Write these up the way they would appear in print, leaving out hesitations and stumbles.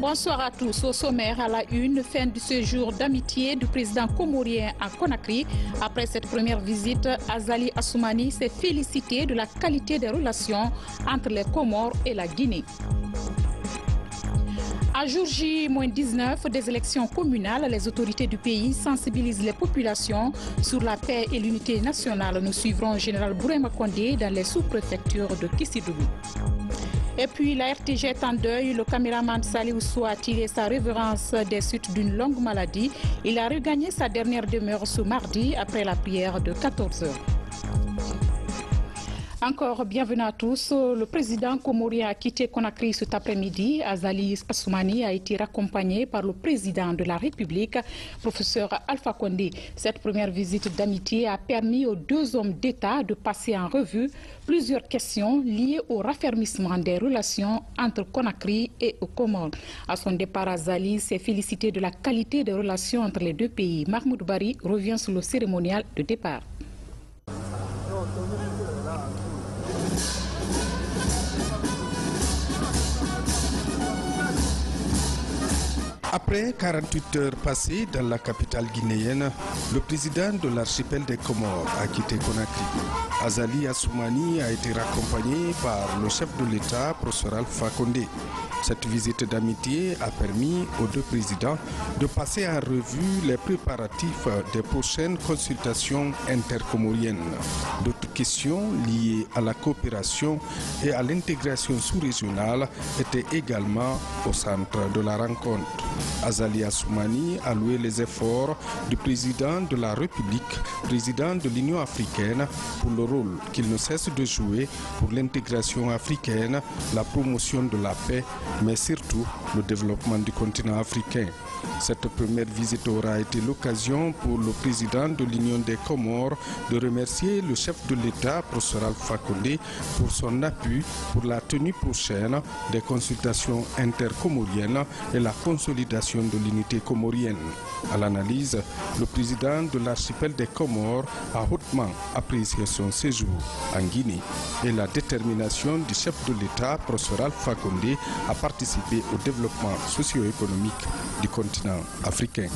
Bonsoir à tous. Au sommaire, à la une, fin du séjour d'amitié du président comorien à Conakry. Après cette première visite, Azali Assoumani s'est félicité de la qualité des relations entre les Comores et la Guinée. À jour J-19 des élections communales, les autorités du pays sensibilisent les populations sur la paix et l'unité nationale. Nous suivrons Général Bourema Condé dans les sous-préfectures de Kissidougou. Et puis la RTG est en deuil. Le caméraman Salih Ousso a tiré sa révérence des suites d'une longue maladie. Il a regagné sa dernière demeure ce mardi après la prière de 14 heures. Encore bienvenue à tous. Le président comorien a quitté Conakry cet après-midi. Azali Assoumani a été raccompagné par le président de la République, professeur Alpha Condé. Cette première visite d'amitié a permis aux deux hommes d'État de passer en revue plusieurs questions liées au raffermissement des relations entre Conakry et Comores. À son départ, Azali s'est félicité de la qualité des relations entre les deux pays. Mahmoud Bari revient sur le cérémonial de départ. Après 48 heures passées dans la capitale guinéenne, le président de l'archipel des Comores a quitté Conakry. Azali Assoumani a été raccompagné par le chef de l'État, professeur Alpha Condé. Cette visite d'amitié a permis aux deux présidents de passer en revue les préparatifs des prochaines consultations intercomoriennes. D'autres questions liées à la coopération et à l'intégration sous-régionale étaient également au centre de la rencontre. Azali Assoumani a loué les efforts du président de la République, président de l'Union africaine, pour le rôle qu'il ne cesse de jouer pour l'intégration africaine, la promotion de la paix, mais surtout le développement du continent africain. Cette première visite aura été l'occasion pour le président de l'Union des Comores de remercier le chef de l'État, professeur Alpha Condé, pour son appui pour la tenue prochaine des consultations intercomoriennes et la consolidation de l'unité comorienne. À l'analyse, le président de l'archipel des Comores a hautement apprécié son séjour en Guinée et la détermination du chef de l'État, professeur Alpha Condé, à participer au développement socio-économique du continent africain.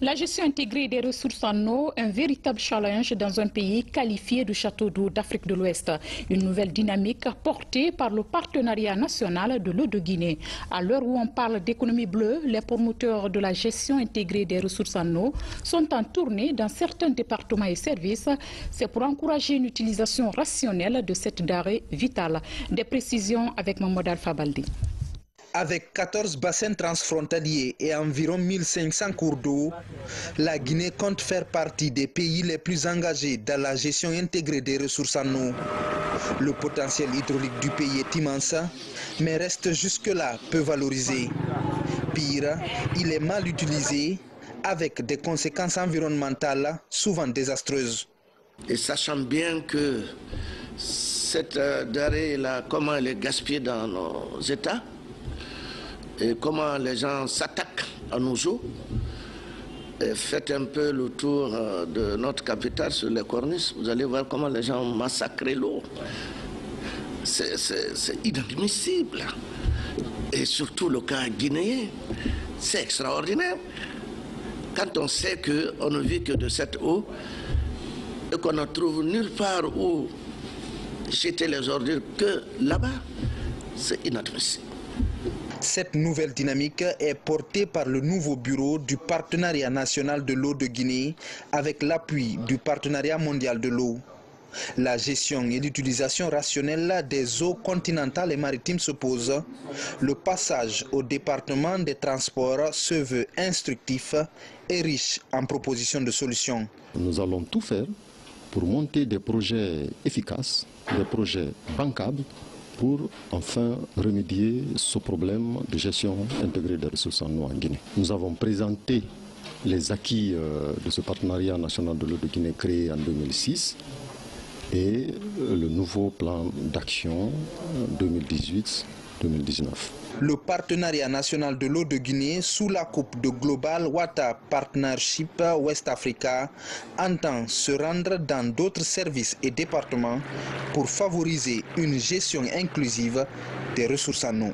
La gestion intégrée des ressources en eau, un véritable challenge dans un pays qualifié de château d'eau d'Afrique de l'Ouest. Une nouvelle dynamique portée par le partenariat national de l'eau de Guinée. À l'heure où on parle d'économie bleue, les promoteurs de la gestion intégrée des ressources en eau sont en tournée dans certains départements et services. C'est pour encourager une utilisation rationnelle de cette denrée vitale. Des précisions avec Mahmoud Alpha Baldi. Avec 14 bassins transfrontaliers et environ 1500 cours d'eau, la Guinée compte faire partie des pays les plus engagés dans la gestion intégrée des ressources en eau. Le potentiel hydraulique du pays est immense, mais reste jusque-là peu valorisé. Pire, il est mal utilisé, avec des conséquences environnementales souvent désastreuses. Et sachant bien que cette denrée-là, comment elle est gaspillée dans nos États, et comment les gens s'attaquent à nos eaux. Faites un peu le tour de notre capitale sur les corniches, vous allez voir comment les gens massacrent l'eau. C'est inadmissible. Et surtout le cas guinéen, c'est extraordinaire. Quand on sait qu'on ne vit que de cette eau et qu'on ne trouve nulle part où jeter les ordures que là-bas, c'est inadmissible. Cette nouvelle dynamique est portée par le nouveau bureau du partenariat national de l'eau de Guinée avec l'appui du partenariat mondial de l'eau. La gestion et l'utilisation rationnelle des eaux continentales et maritimes se posent. Le passage au département des transports se veut instructif et riche en propositions de solutions. Nous allons tout faire pour monter des projets efficaces, des projets bancables, pour enfin remédier ce problème de gestion intégrée des ressources en eau en Guinée. Nous avons présenté les acquis de ce partenariat national de l'eau de Guinée créé en 2006 et le nouveau plan d'action 2018-2019. Le partenariat national de l'eau de Guinée, sous la coupe de Global Water Partnership West Africa, entend se rendre dans d'autres services et départements pour favoriser une gestion inclusive des ressources en eau.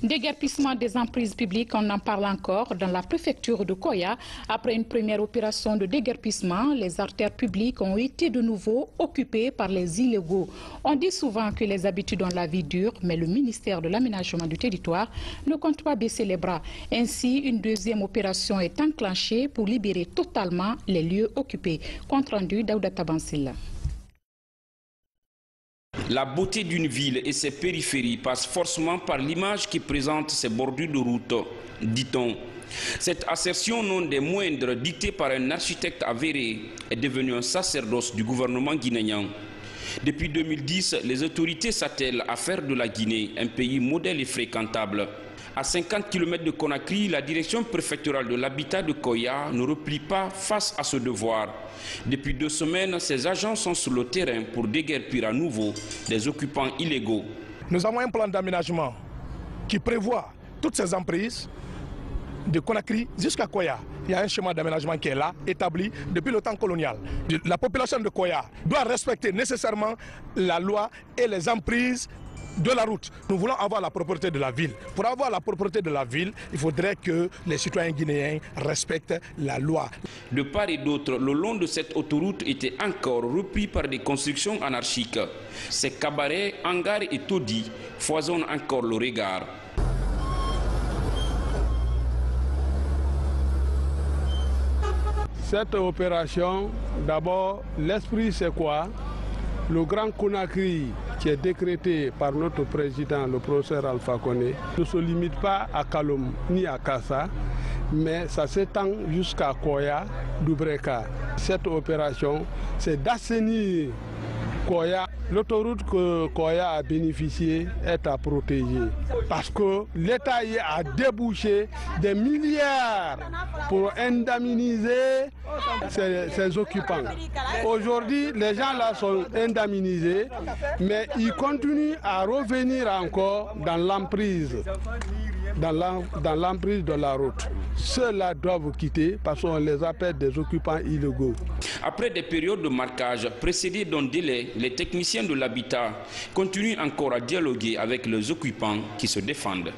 Déguerpissement des emprises publiques, on en parle encore dans la préfecture de Koya. Après une première opération de déguerpissement, les artères publiques ont été de nouveau occupées par les illégaux. On dit souvent que les habitudes ont la vie dure, mais le ministère de l'Aménagement du Territoire ne compte pas baisser les bras. Ainsi, une deuxième opération est enclenchée pour libérer totalement les lieux occupés. Compte rendu d'Aouda Tabansila. La beauté d'une ville et ses périphéries passe forcément par l'image qui présente ses bordures de route, dit-on. Cette assertion non des moindres, dictée par un architecte avéré, est devenue un sacerdoce du gouvernement guinéen. Depuis 2010, les autorités s'attellent à faire de la Guinée un pays modèle et fréquentable. À 50 km de Conakry, la direction préfectorale de l'habitat de Koya ne replie pas face à ce devoir. Depuis 2 semaines, ces agents sont sur le terrain pour déguerpir à nouveau des occupants illégaux. Nous avons un plan d'aménagement qui prévoit toutes ces emprises de Conakry jusqu'à Koya. Il y a un schéma d'aménagement qui est là, établi depuis le temps colonial. La population de Koya doit respecter nécessairement la loi et les emprises de la route. Nous voulons avoir la propreté de la ville. Pour avoir la propreté de la ville, il faudrait que les citoyens guinéens respectent la loi. De part et d'autre, le long de cette autoroute était encore repris par des constructions anarchiques. Ces cabarets, hangars et taudis foisonnent encore le regard. Cette opération, d'abord, l'esprit c'est quoi? Le Grand Conakry qui est décrété par notre président, le professeur Alpha Condé, ne se limite pas à Kalom ni à Kassa, mais ça s'étend jusqu'à Koya, Doubreka. Cette opération, c'est d'assainir Koya. L'autoroute que Koya a bénéficié est à protéger parce que l'État y a débouché des milliards pour indemniser ses occupants. Aujourd'hui, les gens là sont indemnisés, mais ils continuent à revenir encore dans l'emprise. Dans l'emprise de la route. Ceux-là doivent quitter parce qu'on les appelle des occupants illégaux. Après des périodes de marquage précédées d'un délai, les techniciens de l'habitat continuent encore à dialoguer avec les occupants qui se défendent.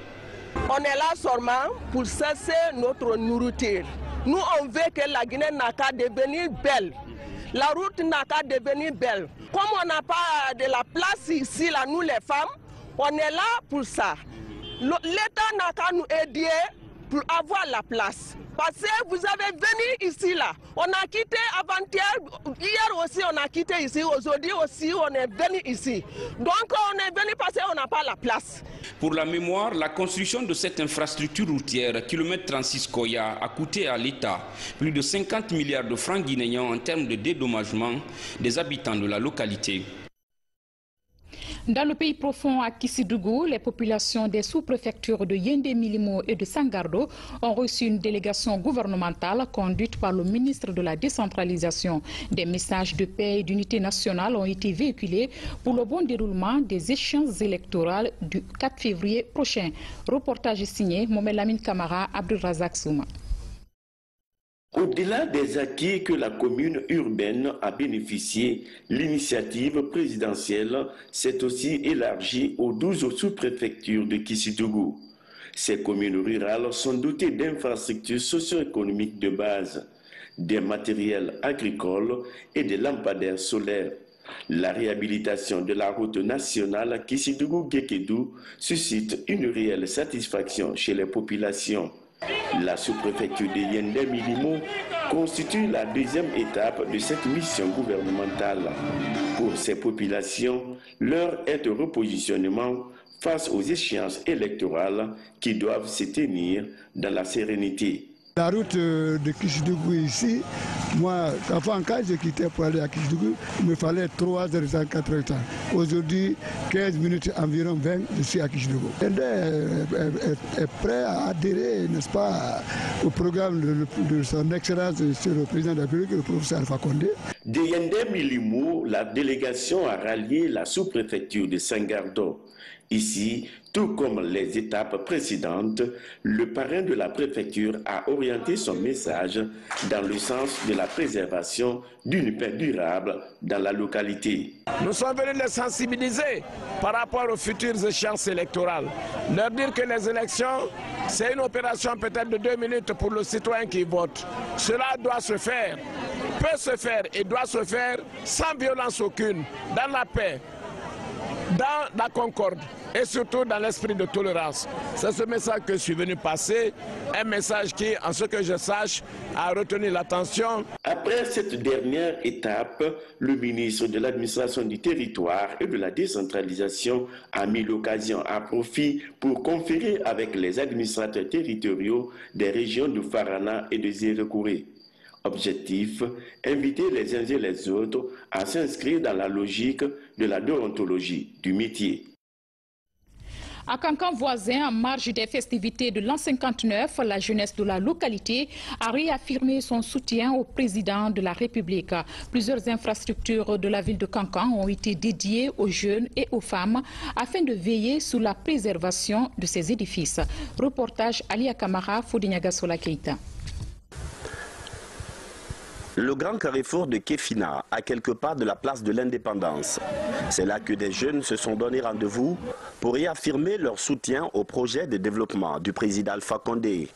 On est là seulement pour cesser notre nourriture. Nous, on veut que la Guinée n'a qu'à devenir belle. La route n'a qu'à devenir belle. Comme on n'a pas de la place ici, là, nous les femmes, on est là pour ça. L'État n'a qu'à nous aider pour avoir la place. Parce que vous avez venu ici, là. On a quitté avant-hier, hier aussi on a quitté ici, aujourd'hui aussi on est venu ici. Donc on est venu parce qu'on n'a pas la place. Pour la mémoire, la construction de cette infrastructure routière, kilomètre 36 Koya, a coûté à l'État plus de 50 milliards de francs guinéens en termes de dédommagement des habitants de la localité. Dans le pays profond à Kissidougou, les populations des sous-préfectures de Yendé Milimo et de Sangardo ont reçu une délégation gouvernementale conduite par le ministre de la décentralisation. Des messages de paix et d'unité nationale ont été véhiculés pour le bon déroulement des échéances électorales du 4 février prochain. Reportage signé Mohamed Lamine Kamara, Abdulrazak Souma. Au-delà des acquis que la commune urbaine a bénéficié, l'initiative présidentielle s'est aussi élargie aux 12 sous-préfectures de Kissidougou. Ces communes rurales sont dotées d'infrastructures socio-économiques de base, des matériels agricoles et des lampadaires solaires. La réhabilitation de la route nationale Kissidougou-Guékédou suscite une réelle satisfaction chez les populations. La sous-préfecture de Yendé Milimo constitue la deuxième étape de cette mission gouvernementale. Pour ces populations, l'heure est au repositionnement face aux échéances électorales qui doivent se tenir dans la sérénité. La route de Kissidougou ici, moi, avant quand je quittais pour aller à Kissidougou, il me fallait 3 heures et 4 heures. Aujourd'hui, 15 minutes environ 20, je suis à Kissidougou. Yendé est prêt à adhérer, n'est-ce pas, au programme de son excellence, le président de la République, le professeur Alpha Condé. De Yendé Milimo, la délégation a rallié la sous-préfecture de Sangardo. Ici, tout comme les étapes précédentes, le parrain de la préfecture a orienté son message dans le sens de la préservation d'une paix durable dans la localité. Nous sommes venus les sensibiliser par rapport aux futures échéances électorales. Leur dire que les élections, c'est une opération peut-être de 2 minutes pour le citoyen qui vote. Cela doit se faire, peut se faire et doit se faire sans violence aucune, dans la paix, dans la concorde et surtout dans l'esprit de tolérance. C'est ce message que je suis venu passer, un message qui, en ce que je sache, a retenu l'attention. Après cette dernière étape, le ministre de l'administration du territoire et de la décentralisation a mis l'occasion à profit pour conférer avec les administrateurs territoriaux des régions de Farana et de Zérekouré. Objectif, inviter les uns et les autres à s'inscrire dans la logique de la déontologie du métier. À Kankan voisin, en marge des festivités de l'an 59, la jeunesse de la localité a réaffirmé son soutien au président de la République. Plusieurs infrastructures de la ville de Kankan ont été dédiées aux jeunes et aux femmes afin de veiller sur la préservation de ces édifices. Reportage Alia Kamara, Foudinyaga Sola Keita. Le grand carrefour de Kéfina, à quelques pas de la place de l'Indépendance. C'est là que des jeunes se sont donné rendez-vous pour réaffirmer leur soutien au projet de développement du président Alpha Condé.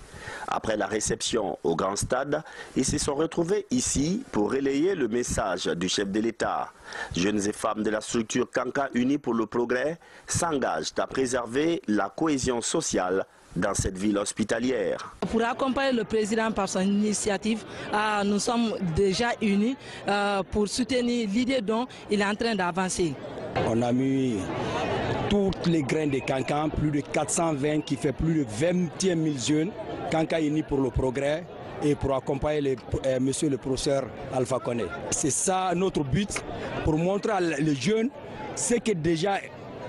Après la réception au Grand Stade, ils se sont retrouvés ici pour relayer le message du chef de l'État. Jeunes et femmes de la structure Kanka Unis pour le Progrès s'engagent à préserver la cohésion sociale dans cette ville hospitalière. Pour accompagner le président par son initiative, nous sommes déjà unis pour soutenir l'idée dont il est en train d'avancer. On a mis toutes les graines de Kankan, plus de 420 qui fait plus de 21 000 jeunes, Kanka Unis pour le Progrès et pour accompagner monsieur le professeur Alpha Condé. C'est ça notre but, pour montrer aux jeunes ce qui déjà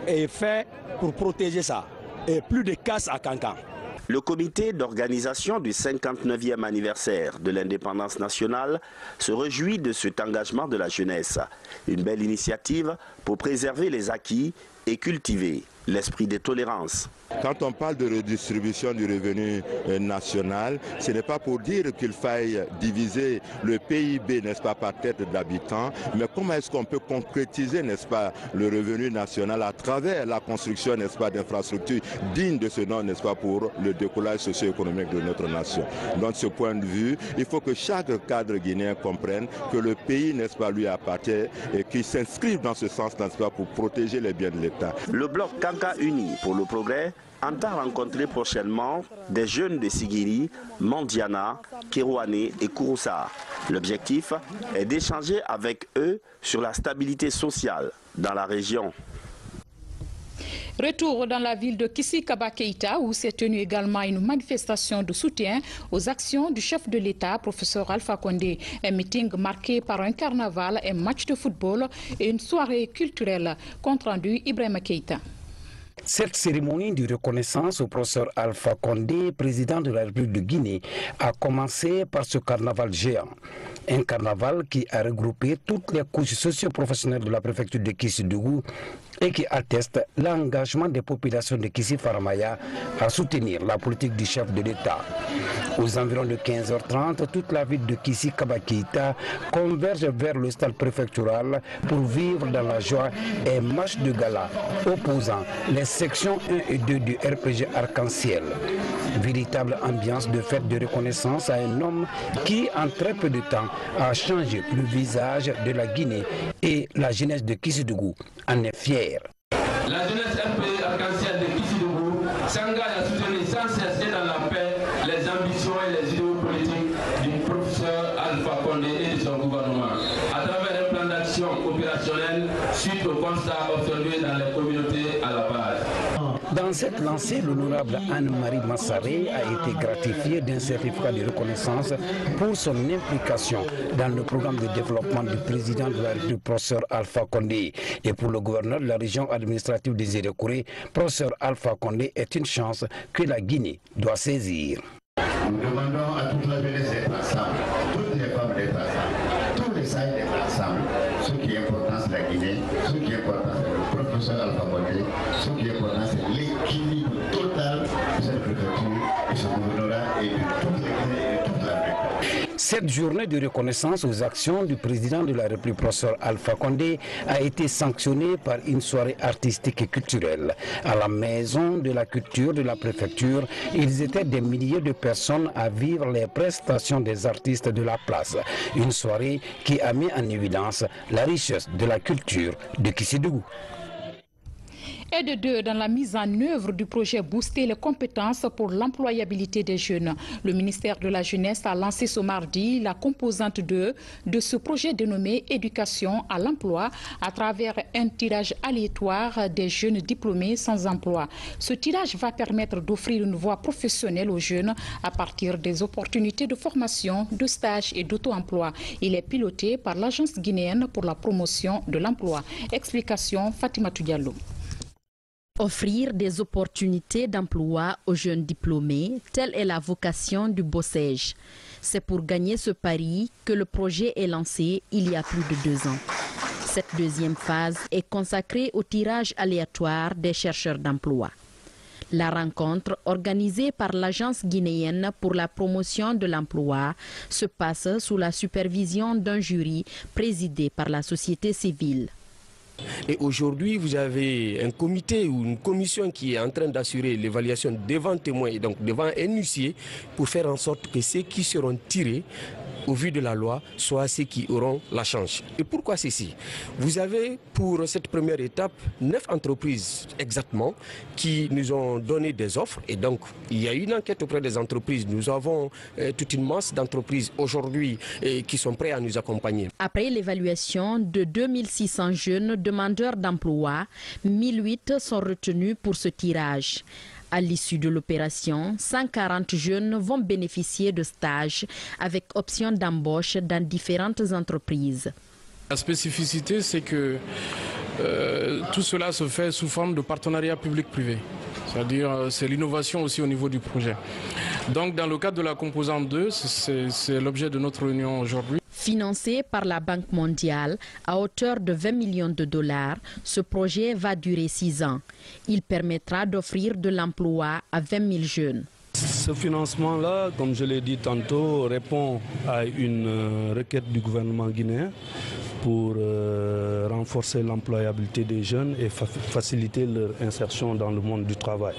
est fait pour protéger ça. Et plus de casse à Kankan. Le comité d'organisation du 59e anniversaire de l'indépendance nationale se réjouit de cet engagement de la jeunesse. Une belle initiative pour préserver les acquis et cultiver l'esprit de tolérance. Quand on parle de redistribution du revenu national, ce n'est pas pour dire qu'il faille diviser le PIB, n'est-ce pas, par tête d'habitants, mais comment est-ce qu'on peut concrétiser, n'est-ce pas, le revenu national à travers la construction, n'est-ce pas, d'infrastructures dignes de ce nom, n'est-ce pas, pour le décollage socio-économique de notre nation. Donc, de ce point de vue, il faut que chaque cadre guinéen comprenne que le pays, n'est-ce pas, lui appartient et qu'il s'inscrive dans ce sens, n'est-ce pas, pour protéger les biens de l'État. Le bloc Kanka Uni pour le Progrès entend rencontrer prochainement des jeunes de Sigiri, Mandiana, Kérouané et Kouroussa. L'objectif est d'échanger avec eux sur la stabilité sociale dans la région. Retour dans la ville de Kissi-Kaba Keita où s'est tenue également une manifestation de soutien aux actions du chef de l'État, professeur Alpha Condé. Un meeting marqué par un carnaval, un match de football et une soirée culturelle. Compte rendu Ibrahima Keita. Cette cérémonie de reconnaissance au professeur Alpha Condé, président de la République de Guinée, a commencé par ce carnaval géant. Un carnaval qui a regroupé toutes les couches socio-professionnelles de la préfecture de Kissi-Dougou et qui atteste l'engagement des populations de Kissi-Faramaya à soutenir la politique du chef de l'État. Aux environs de 15h30, toute la ville de Kissi-Kaba Keita converge vers le stade préfectoral pour vivre dans la joie un match de gala opposant les sections 1 et 2 du RPG Arc-en-Ciel. Véritable ambiance de fête de reconnaissance à un homme qui, en très peu de temps, a changé le visage de la Guinée et la jeunesse de Kissi-Dougou en est fière. La jeunesse RPG Arc-en-Ciel de Kissi-Dougou s'engage à soutenir sans cesse dans la paix les ambitions et les idéaux politiques du professeur Alpha Condé et de son gouvernement, à travers un plan d'action opérationnel suite au constat observé dans les communautés à la base. Dans cette lancée, l'honorable Anne-Marie Massaré a été gratifiée d'un certificat de reconnaissance pour son implication dans le programme de développement du président de la République, professeur Alpha Condé. Et pour le gouverneur de la région administrative des Zérekouré, professeur Alpha Condé est une chance que la Guinée doit saisir. Nous demandons à toute la jeunesse d'être ensemble, toutes les femmes d'être ensemble, tous les sages d'être ensemble. Ce qui est important, c'est la Guinée, ce qui est important, c'est le peuple. professeur Alpha Condé, ce qui est important, c'est l'équilibre total de cette préfecture, de ce gouvernorat et de toutes les Guinées et de toute la République. Cette journée de reconnaissance aux actions du président de la République, professeur Alpha Condé, a été sanctionnée par une soirée artistique et culturelle. À la maison de la culture de la préfecture, ils étaient des milliers de personnes à vivre les prestations des artistes de la place. Une soirée qui a mis en évidence la richesse de la culture de Kissidougou. Et de deux, dans la mise en œuvre du projet Booster les compétences pour l'employabilité des jeunes. Le ministère de la Jeunesse a lancé ce mardi la composante 2 de ce projet dénommé Éducation à l'emploi à travers un tirage aléatoire des jeunes diplômés sans emploi. Ce tirage va permettre d'offrir une voie professionnelle aux jeunes à partir des opportunités de formation, de stage et d'auto-emploi. Il est piloté par l'Agence guinéenne pour la promotion de l'emploi. Explication Fatima Diallo. Offrir des opportunités d'emploi aux jeunes diplômés, telle est la vocation du BOSEJ. C'est pour gagner ce pari que le projet est lancé il y a plus de 2 ans. Cette deuxième phase est consacrée au tirage aléatoire des chercheurs d'emploi. La rencontre, organisée par l'Agence guinéenne pour la promotion de l'emploi, se passe sous la supervision d'un jury présidé par la société civile. Et aujourd'hui, vous avez un comité ou une commission qui est en train d'assurer l'évaluation devant témoins et donc devant un huissier pour faire en sorte que ceux qui seront tirés au vu de la loi soient ceux qui auront la chance. Et pourquoi ceci? Vous avez pour cette première étape 9 entreprises exactement qui nous ont donné des offres et donc il y a une enquête auprès des entreprises. Nous avons toute une masse d'entreprises aujourd'hui qui sont prêts à nous accompagner. Après l'évaluation de 2600 jeunes demandeurs d'emploi, 1008 sont retenus pour ce tirage. À l'issue de l'opération, 140 jeunes vont bénéficier de stages avec option d'embauche dans différentes entreprises. La spécificité, c'est que tout cela se fait sous forme de partenariat public-privé. C'est-à-dire, c'est l'innovation aussi au niveau du projet. Donc, dans le cadre de la composante 2, c'est l'objet de notre réunion aujourd'hui. Financé par la Banque mondiale à hauteur de 20 millions de dollars, ce projet va durer 6 ans. Il permettra d'offrir de l'emploi à 20 000 jeunes. Ce financement-là, comme je l'ai dit tantôt, répond à une requête du gouvernement guinéen pour renforcer l'employabilité des jeunes et faciliter leur insertion dans le monde du travail.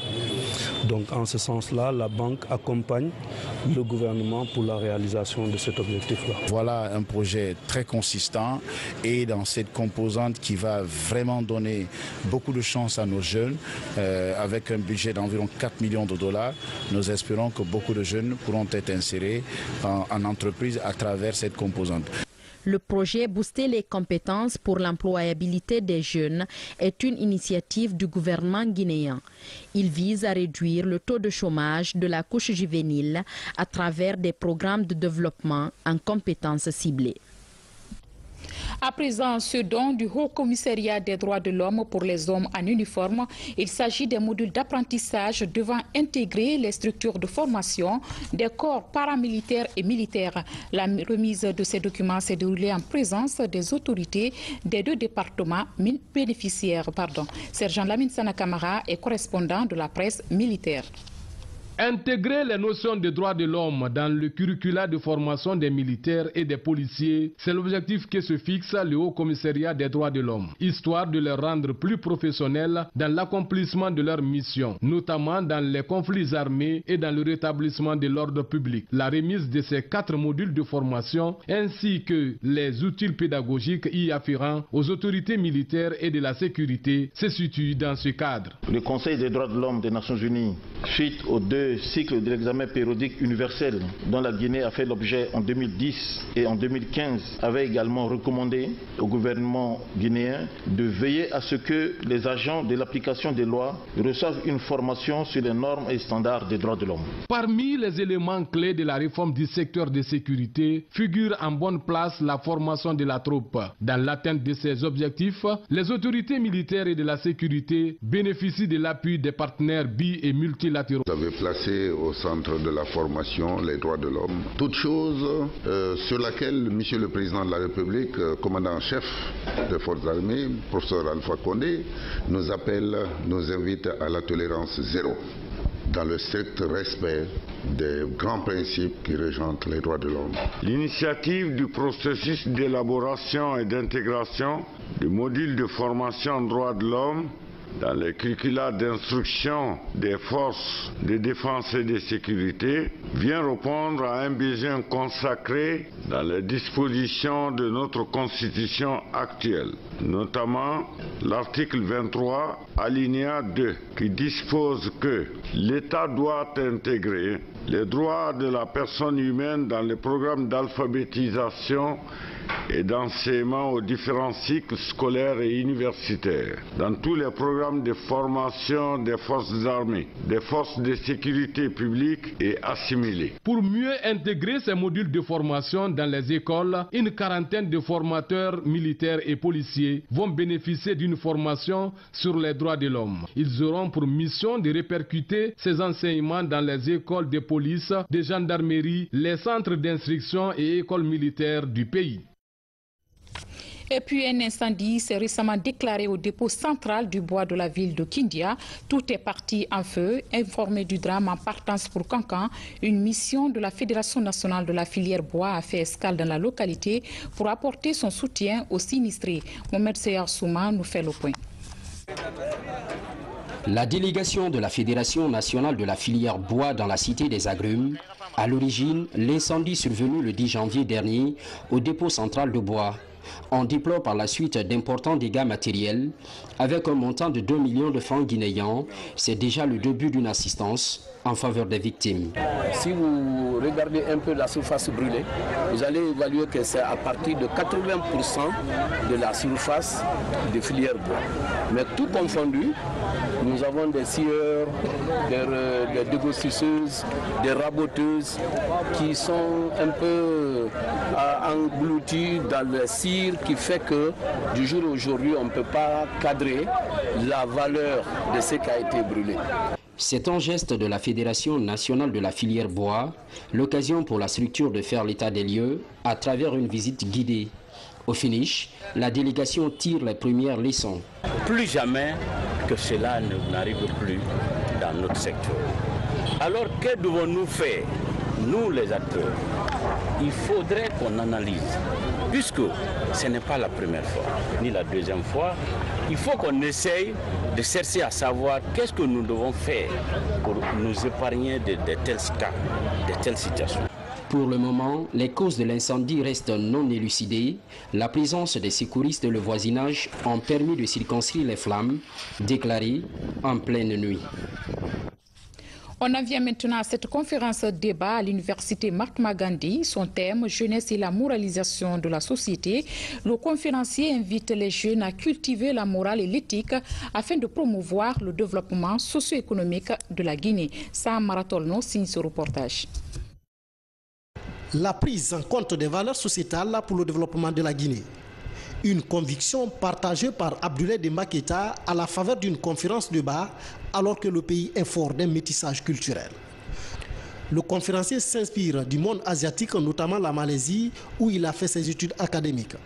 Donc en ce sens-là, la banque accompagne le gouvernement pour la réalisation de cet objectif-là. Voilà un projet très consistant et dans cette composante qui va vraiment donner beaucoup de chance à nos jeunes avec un budget d'environ 4 millions de dollars. Nous espérons que beaucoup de jeunes pourront être insérés en entreprise à travers cette composante. Le projet Booster les compétences pour l'employabilité des jeunes est une initiative du gouvernement guinéen. Il vise à réduire le taux de chômage de la couche juvénile à travers des programmes de développement en compétences ciblées. À présent, ce don du Haut Commissariat des droits de l'homme pour les hommes en uniforme, il s'agit des modules d'apprentissage devant intégrer les structures de formation des corps paramilitaires et militaires. La remise de ces documents s'est déroulée en présence des autorités des 2 départements bénéficiaires. Sergent Lamine Sanakamara est correspondant de la presse militaire. Intégrer les notions de droits de l'homme dans le curricula de formation des militaires et des policiers, c'est l'objectif que se fixe le Haut Commissariat des droits de l'homme, histoire de les rendre plus professionnels dans l'accomplissement de leur mission, notamment dans les conflits armés et dans le rétablissement de l'ordre public. La remise de ces 4 modules de formation ainsi que les outils pédagogiques y afférents aux autorités militaires et de la sécurité se situent dans ce cadre. Le Conseil des droits de l'homme des Nations Unies, suite aux 2 cycles de l'examen périodique universel dont la Guinée a fait l'objet en 2010 et en 2015, avait également recommandé au gouvernement guinéen de veiller à ce que les agents de l'application des lois reçoivent une formation sur les normes et standards des droits de l'homme. Parmi les éléments clés de la réforme du secteur de sécurité figure en bonne place la formation de la troupe. Dans l'atteinte de ces objectifs, les autorités militaires et de la sécurité bénéficient de l'appui des partenaires bi- et multilatéraux. Vous avez placé placé au centre de la formation les droits de l'homme. Toute chose sur laquelle Monsieur le Président de la République, commandant en chef des forces armées, professeur Alpha Condé, nous appelle, nous invite à la tolérance zéro, dans le strict respect des grands principes qui régentent les droits de l'homme. L'initiative du processus d'élaboration et d'intégration du module de formation en droits de l'homme dans les curricula d'instruction des forces de défense et de sécurité vient répondre à un besoin consacré dans les dispositions de notre constitution actuelle, notamment l'article 23, alinéa 2, qui dispose que l'État doit intégrer les droits de la personne humaine dans les programmes d'alphabétisation et d'enseignement aux différents cycles scolaires et universitaires, dans tous les programmes de formation des forces armées, des forces de sécurité publique et assimilées. Pour mieux intégrer ces modules de formation dans les écoles, une quarantaine de formateurs militaires et policiers vont bénéficier d'une formation sur les droits de l'homme. Ils auront pour mission de répercuter ces enseignements dans les écoles de police, de gendarmerie, les centres d'instruction et écoles militaires du pays. Et puis un incendie s'est récemment déclaré au dépôt central du bois de la ville de Kindia. Tout est parti en feu. Informé du drame en partance pour Cancan, une mission de la Fédération nationale de la filière bois a fait escale dans la localité pour apporter son soutien aux sinistrés. Mohamed Seyar Souma nous fait le point. La délégation de la Fédération nationale de la filière bois dans la cité des Agrumes, à l'origine, l'incendie survenu le 10 janvier dernier au dépôt central de bois. On déplore par la suite d'importants dégâts matériels. Avec un montant de 2 millions de francs guinéens, c'est déjà le début d'une assistance en faveur des victimes. Si vous regardez un peu la surface brûlée, vous allez évaluer que c'est à partir de 80% de la surface de filière bois. Mais tout confondu, nous avons des scieurs, des dégossisseuses, des raboteuses qui sont un peu englouties dans le cire qui fait que du jour au jour, on ne peut pas cadrer la valeur de ce qui a été brûlé. C'est un geste de la Fédération nationale de la filière bois, l'occasion pour la structure de faire l'état des lieux à travers une visite guidée. Au finish, la délégation tire les premières leçons. Plus jamais que cela n'arrive plus dans notre secteur. Alors que devons-nous faire, nous les acteurs? Il faudrait qu'on analyse, puisque ce n'est pas la première fois, ni la deuxième fois. Il faut qu'on essaye de chercher à savoir qu'est-ce que nous devons faire pour nous épargner de tels cas, de telles situations. Pour le moment, les causes de l'incendie restent non élucidées. La présence des secouristes et le voisinage ont permis de circonscrire les flammes, déclarées en pleine nuit. On en vient maintenant à cette conférence débat à l'université Mahatma Gandhi. Son thème, jeunesse et la moralisation de la société. Le conférencier invite les jeunes à cultiver la morale et l'éthique afin de promouvoir le développement socio-économique de la Guinée. Sam Maratolno signe ce reportage. La prise en compte des valeurs sociétales pour le développement de la Guinée. Une conviction partagée par Abdoulaye Demba Keïta à la faveur d'une conférence débat alors que le pays est fort d'un métissage culturel. Le conférencier s'inspire du monde asiatique, notamment la Malaisie, où il a fait ses études académiques.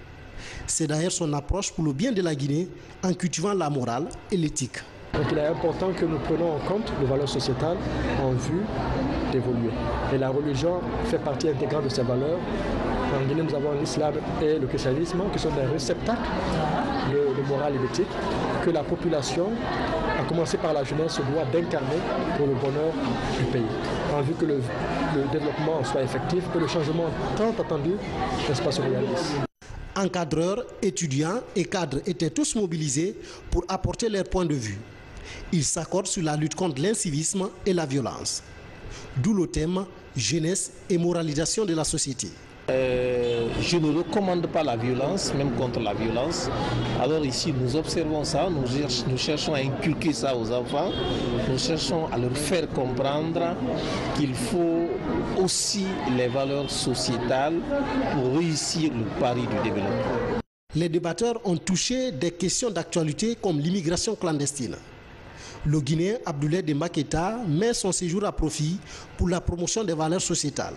C'est d'ailleurs son approche pour le bien de la Guinée en cultivant la morale et l'éthique. Donc il est important que nous prenions en compte les valeurs sociétales en vue d'évoluer. Et la religion fait partie intégrante de ces valeurs. En Guinée, nous avons l'islam et le christianisme qui sont des réceptacles de morale et d'éthique que la population, à commencer par la jeunesse, se doit d'incarner pour le bonheur du pays. En vue que le développement soit effectif, que le changement tant attendu n'est-ce pas se réalise. Encadreurs, étudiants et cadres étaient tous mobilisés pour apporter leur point de vue. Ils s'accordent sur la lutte contre l'incivisme et la violence. D'où le thème jeunesse et moralisation de la société. Je ne recommande pas la violence, même contre la violence. Alors ici, nous observons ça, nous cherchons à inculquer ça aux enfants, nous cherchons à leur faire comprendre qu'il faut aussi les valeurs sociétales pour réussir le pari du développement. Les débatteurs ont touché des questions d'actualité comme l'immigration clandestine. Le Guinéen Abdoulaye Demba Keïta met son séjour à profit pour la promotion des valeurs sociétales.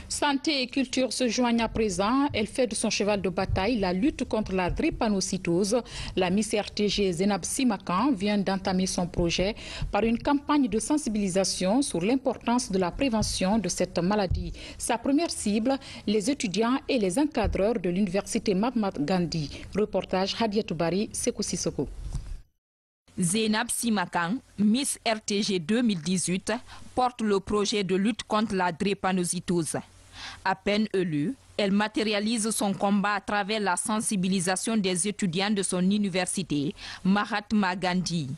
Santé et culture se joignent à présent. Elle fait de son cheval de bataille la lutte contre la drépanocytose. La Miss RTG Zenab Simakan vient d'entamer son projet par une campagne de sensibilisation sur l'importance de la prévention de cette maladie. Sa première cible, les étudiants et les encadreurs de l'université Mahatma Gandhi. Reportage Hadiatou Bari, Sekou Sissoko. Zenab Simakan, Miss RTG 2018, porte le projet de lutte contre la drépanocytose. À peine élue, elle matérialise son combat à travers la sensibilisation des étudiants de son université, Mahatma Gandhi.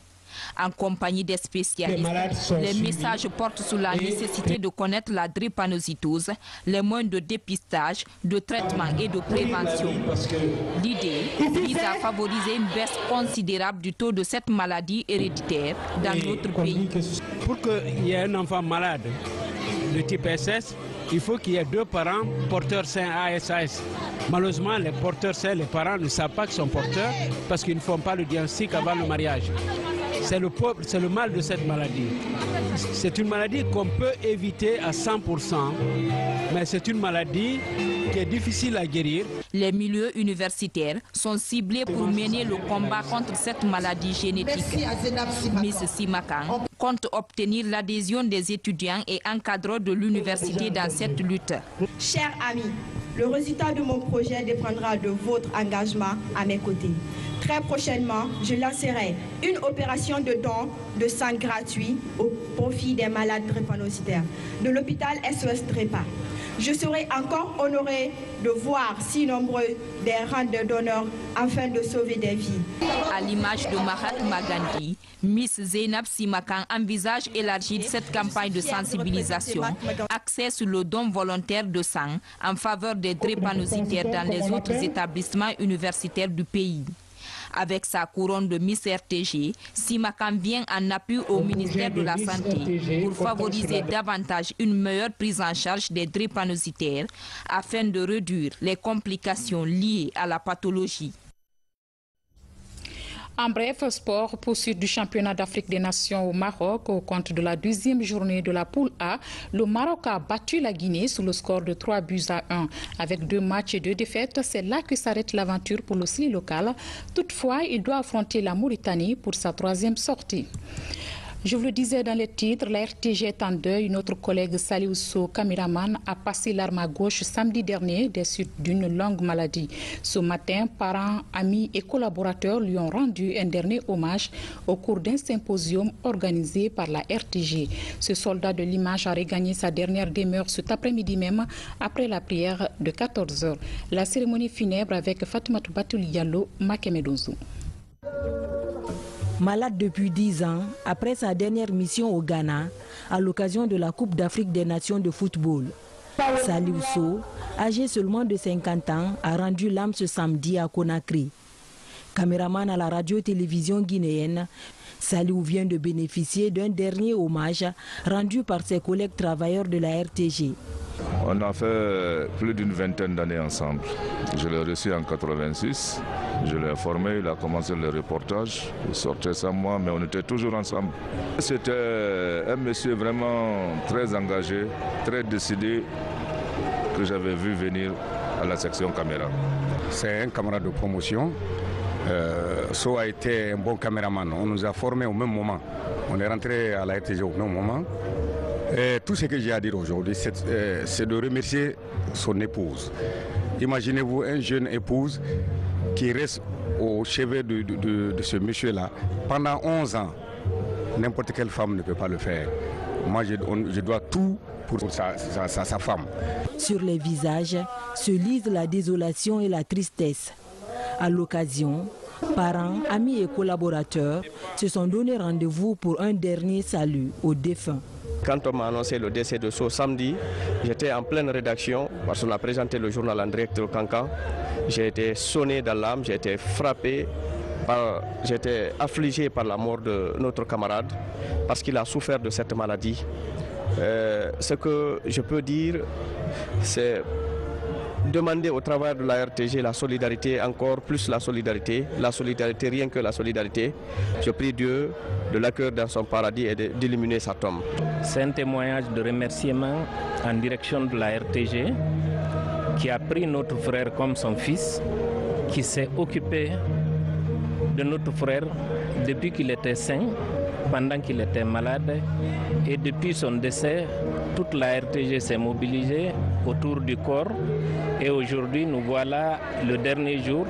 En compagnie des spécialistes, les messages portent sur la nécessité de connaître la drépanocytose, les moyens de dépistage, de traitement et de prévention. L'idée vise à favoriser une baisse considérable du taux de cette maladie héréditaire dans notre pays. Pour qu'il y ait un enfant malade de type SS, il faut qu'il y ait 2 parents porteurs sains ASAS. Malheureusement, les porteurs sains, les parents ne savent pas qu'ils sont porteurs parce qu'ils ne font pas le diagnostic avant le mariage. C'est le mal de cette maladie. C'est une maladie qu'on peut éviter à 100%, mais c'est une maladie qui est difficile à guérir. Les milieux universitaires sont ciblés pour mener le combat contre cette maladie génétique. Miss Simakan compte obtenir l'adhésion des étudiants et encadreurs de l'université dans cette lutte. Chers amis, le résultat de mon projet dépendra de votre engagement à mes côtés. Très prochainement, je lancerai une opération de don de sang gratuit au profit des malades drépanocytaires de l'hôpital SOS Drépa. Je serai encore honorée de voir si nombreux des rangs de donneurs afin de sauver des vies. À l'image de Mahatma Gandhi, Miss Zenab Simakan envisage élargir cette campagne de sensibilisation axée sur le don volontaire de sang en faveur des drépanocytaires dans les autres établissements universitaires du pays. Avec sa couronne de Miss RTG, Simakan vient en appui au ministère de la Santé pour favoriser davantage une meilleure prise en charge des drépanocytaires afin de réduire les complications liées à la pathologie. En bref, sport, poursuite du championnat d'Afrique des Nations au Maroc au compte de la 12e journée de la poule A. Le Maroc a battu la Guinée sous le score de 3-1. Avec 2 matchs et 2 défaites, c'est là que s'arrête l'aventure pour le SLI local. Toutefois, il doit affronter la Mauritanie pour sa 3e sortie. Je vous le disais dans les titres, la RTG est en deuil. Notre collègue Saliou Sow, caméraman, a passé l'arme à gauche samedi dernier des suites d'une longue maladie. Ce matin, parents, amis et collaborateurs lui ont rendu un dernier hommage au cours d'un symposium organisé par la RTG. Ce soldat de l'image a regagné sa dernière demeure cet après-midi même après la prière de 14 h. La cérémonie funèbre avec Fatoumata Batouli Diallo, Makemedouzo. Malade depuis 10 ans, après sa dernière mission au Ghana, à l'occasion de la Coupe d'Afrique des Nations de football, Saliou Sow, âgé seulement de 50 ans, a rendu l'âme ce samedi à Conakry. Caméraman à la radio-télévision guinéenne, Saliou vient de bénéficier d'un dernier hommage rendu par ses collègues travailleurs de la RTG. On a fait plus d'une vingtaine d'années ensemble. Je l'ai reçu en 86, je l'ai formé, il a commencé le reportage, il sortait sans moi, mais on était toujours ensemble. C'était un monsieur vraiment très engagé, très décidé, que j'avais vu venir à la section caméra. C'est un camarade de promotion. So a été un bon caméraman. On nous a formés au même moment. On est rentré à la RTG au même moment. Et tout ce que j'ai à dire aujourd'hui, c'est de remercier son épouse. Imaginez-vous une jeune épouse qui reste au chevet de ce monsieur-là pendant 11 ans. N'importe quelle femme ne peut pas le faire. Moi, je dois tout pour sa femme. Sur les visages se lisent la désolation et la tristesse. À l'occasion, parents, amis et collaborateurs se sont donné rendez-vous pour un dernier salut aux défunts. Quand on m'a annoncé le décès de ce samedi, j'étais en pleine rédaction parce qu'on a présenté le journal en direct au Cancan. J'ai été sonné dans l'âme, j'ai été frappé, j'ai été affligé par la mort de notre camarade parce qu'il a souffert de cette maladie. Ce que je peux dire, c'est demander au travers de la RTG la solidarité, encore plus la solidarité, rien que la solidarité. Je prie Dieu de l'accueillir dans son paradis et d'illuminer sa tombe. C'est un témoignage de remerciement en direction de la RTG qui a pris notre frère comme son fils, qui s'est occupé de notre frère depuis qu'il était sain, pendant qu'il était malade, et depuis son décès, toute la RTG s'est mobilisée autour du corps, et aujourd'hui nous voilà le dernier jour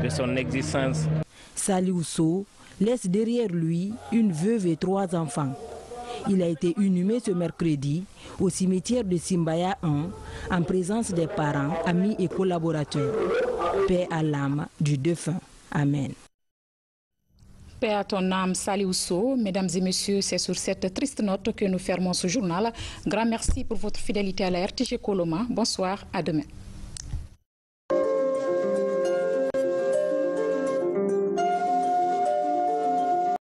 de son existence. Salihou Sow laisse derrière lui une veuve et 3 enfants. Il a été inhumé ce mercredi au cimetière de Simbaya 1 en présence des parents, amis et collaborateurs. Paix à l'âme du défunt. Amen. Paix à ton âme, Salihou Sow. Mesdames et messieurs, c'est sur cette triste note que nous fermons ce journal. Grand merci pour votre fidélité à la RTG Coloma. Bonsoir, à demain.